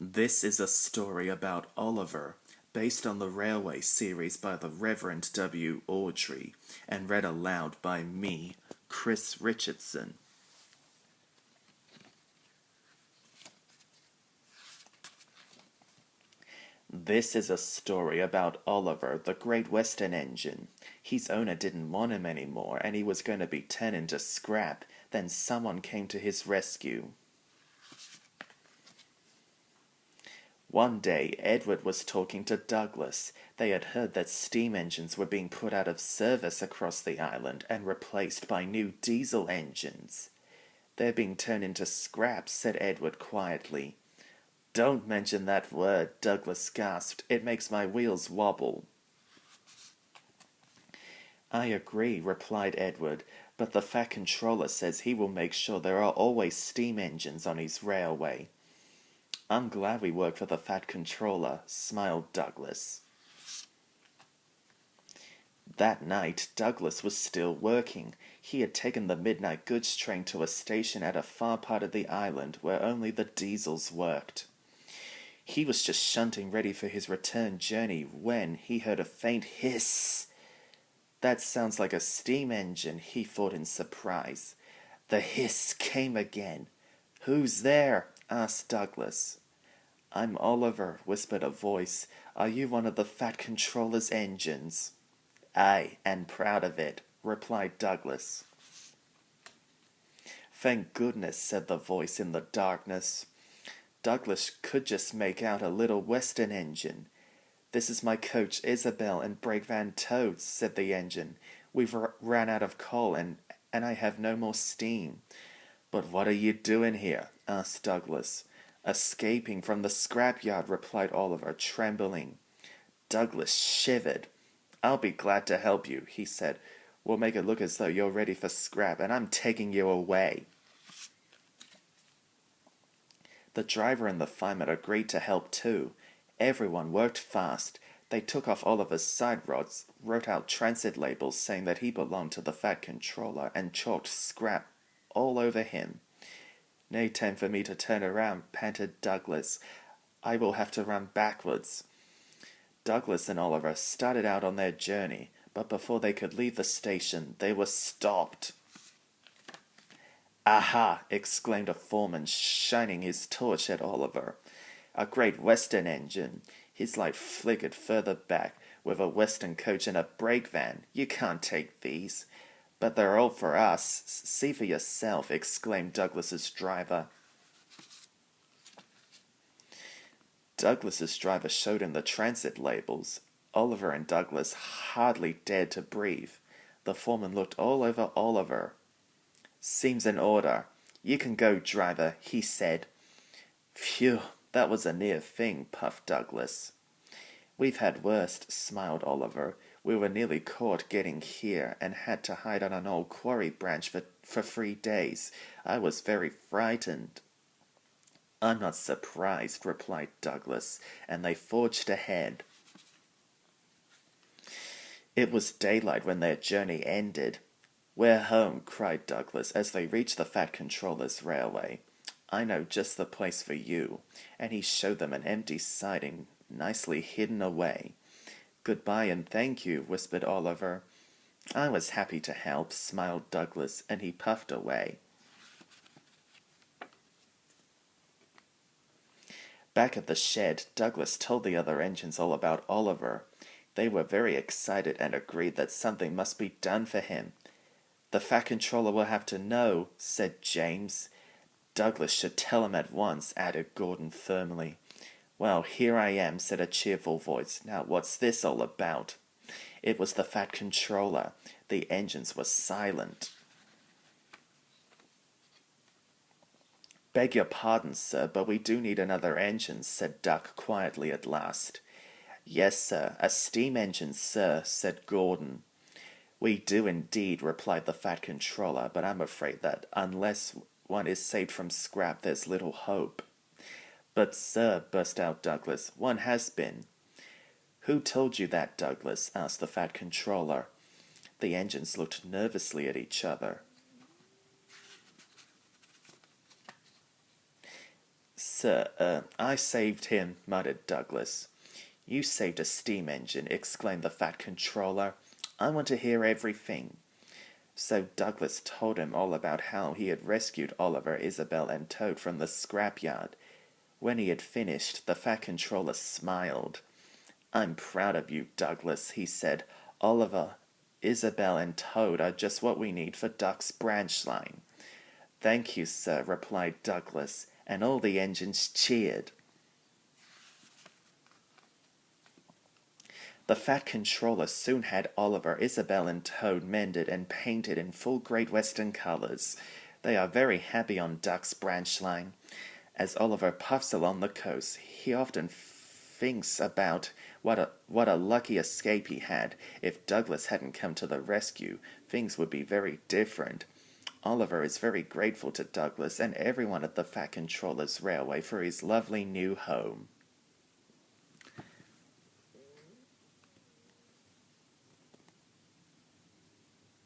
This is a story about Oliver, based on the Railway series by the Reverend W. Awdry, and read aloud by me, Chris Richardson. This is a story about Oliver, the Great Western Engine. His owner didn't want him anymore, and he was going to be turned into scrap. Then someone came to his rescue. One day, Edward was talking to Douglas. They had heard that steam engines were being put out of service across the island and replaced by new diesel engines. "They're being turned into scraps," said Edward quietly. "Don't mention that word," Douglas gasped. "It makes my wheels wobble." "I agree," replied Edward, "but the Fat Controller says he will make sure there are always steam engines on his railway." "I'm glad we work for the Fat Controller," smiled Douglas. That night, Douglas was still working. He had taken the midnight goods train to a station at a far part of the island where only the diesels worked. He was just shunting ready for his return journey when he heard a faint hiss. "That sounds like a steam engine," he thought in surprise. The hiss came again. "Who's there?" asked Douglas. "I'm Oliver," whispered a voice. "Are you one of the Fat Controller's engines?" "Aye, and proud of it," replied Douglas. "Thank goodness," said the voice in the darkness. Douglas could just make out a little Western engine. "This is my coach Isabel and brake van Toads," said the engine. "We've ran out of coal and I have no more steam." "But what are you doing here?" asked Douglas. "Escaping from the scrapyard," replied Oliver, trembling. Douglas shivered. "I'll be glad to help you," he said. "We'll make it look as though you're ready for scrap, and I'm taking you away." The driver and the fireman agreed to help too. Everyone worked fast. They took off Oliver's side rods, wrote out transit labels saying that he belonged to the Fat Controller, and chalked scrap all over him. "No time for me to turn around," panted Douglas. "I will have to run backwards." Douglas and Oliver started out on their journey, but before they could leave the station, they were stopped. "Aha!" exclaimed a foreman, shining his torch at Oliver. "A Great Western engine." His light flickered further back. "With a Western coach and a brake van. You can't take these." "But they're all for us. See for yourself," exclaimed Douglas's driver. Douglas's driver showed him the transit labels. Oliver and Douglas hardly dared to breathe. The foreman looked all over Oliver. "Seems in order. You can go, driver," he said. "Phew, that was a near thing," puffed Douglas. "We've had worse," smiled Oliver. "We were nearly caught getting here and had to hide on an old quarry branch for 3 days. I was very frightened." "I'm not surprised," replied Douglas, and they forged ahead. It was daylight when their journey ended. "We're home," cried Douglas as they reached the Fat Controller's railway. "I know just the place for you," and he showed them an empty siding nicely hidden away. "Goodbye and thank you," whispered Oliver. "I was happy to help," smiled Douglas, and he puffed away. Back at the shed, Douglas told the other engines all about Oliver. They were very excited and agreed that something must be done for him. "The Fat Controller will have to know," said James. "Douglas should tell him at once," added Gordon firmly. "Well, here I am," said a cheerful voice. "Now what's this all about?" It was the Fat Controller. The engines were silent. "Beg your pardon, sir, but we do need another engine," said Duck quietly at last. "Yes, sir, a steam engine, sir," said Gordon. "We do indeed," replied the Fat Controller, "but I'm afraid that unless one is saved from scrap, there's little hope." "But, sir," burst out Douglas, "one has been." "Who told you that, Douglas?" asked the Fat Controller. The engines looked nervously at each other. Sir, I saved him, muttered Douglas. You saved a steam engine, exclaimed the Fat Controller. I want to hear everything. So Douglas told him all about how he had rescued Oliver, Isabel, and Toad from the scrapyard. When he had finished, the Fat Controller smiled. I'm proud of you, Douglas, he said. Oliver, Isabel, and Toad are just what we need for Duck's branch line. Thank you, sir, replied Douglas, and all the engines cheered. The Fat Controller soon had Oliver, Isabel, and Toad mended and painted in full Great Western colors. They are very happy on Duck's branch line. As Oliver puffs along the coast, he often thinks about what a lucky escape he had. If Douglas hadn't come to the rescue, things would be very different. Oliver is very grateful to Douglas and everyone at the Fat Controller's Railway for his lovely new home.